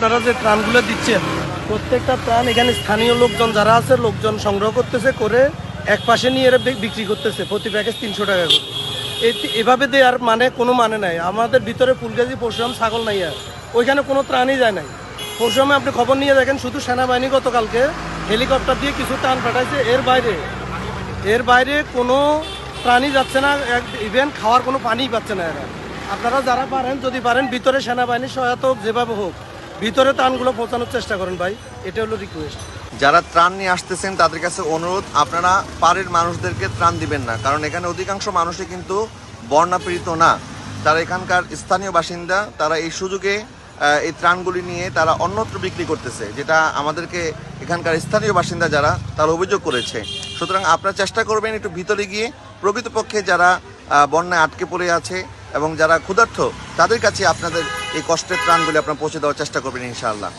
আপনারা যে ত্রাণগুলো দিচ্ছেন প্রত্যেকটা ত্রাণ এখানে স্থানীয় লোকজন যারা আছে লোকজন সংগ্রহ করতেছে করে এক পাশে নিয়ে এরা বিক্রি করতেছে প্রতি প্যাকেজ 300 টাকা করে। এভাবে দেওয়ার মানে কোনো মানে নাই। আমাদের ভিতরে ফুলগাজী পরশুরাম ছাগল নাই, আর ওইখানে কোনো ত্রাণই যায় নাই। পরশুরামে আপনি খবর নিয়ে দেখেন শুধু সেনাবাহিনী গতকালকে হেলিকপ্টার দিয়ে কিছু ত্রাণ পাঠাইছে, এর বাইরে কোনো ত্রাণই যাচ্ছে না। ইভেন খাওয়ার কোনো পানিই পাচ্ছে না এরা। আপনারা যারা পারেন, যদি পারেন ভিতরে সেনাবাহিনীর সহায়তা হোক, যেভাবে হোক ভিতরে ত্রাণগুলো পৌঁছানোর চেষ্টা করেন ভাই, এটা হলো রিকোয়েস্ট। যারা ত্রাণ নিয়ে আসতেছেন তাদের কাছে অনুরোধ, আপনারা পাড়ের মানুষদেরকে ত্রাণ দিবেন না, কারণ এখানে অধিকাংশ মানুষই কিন্তু বন্যা পীড়িত না, তারা এখানকার স্থানীয় বাসিন্দা। তারা এই সুযোগে এই ত্রাণগুলি নিয়ে তারা অন্যত্র বিক্রি করতেছে, যেটা আমাদেরকে এখানকার স্থানীয় বাসিন্দা যারা তারা অভিযোগ করেছে। সুতরাং আপনারা চেষ্টা করবেন একটু ভিতরে গিয়ে প্রকৃতপক্ষে যারা বন্যায় আটকে পড়ে আছে এবং যারা ক্ষুধার্ত তাদের কাছে আপনাদের এই কষ্টের ত্রাণগুলি আপনারা পৌঁছে দেওয়ার চেষ্টা করবেন ইনশাআল্লাহ।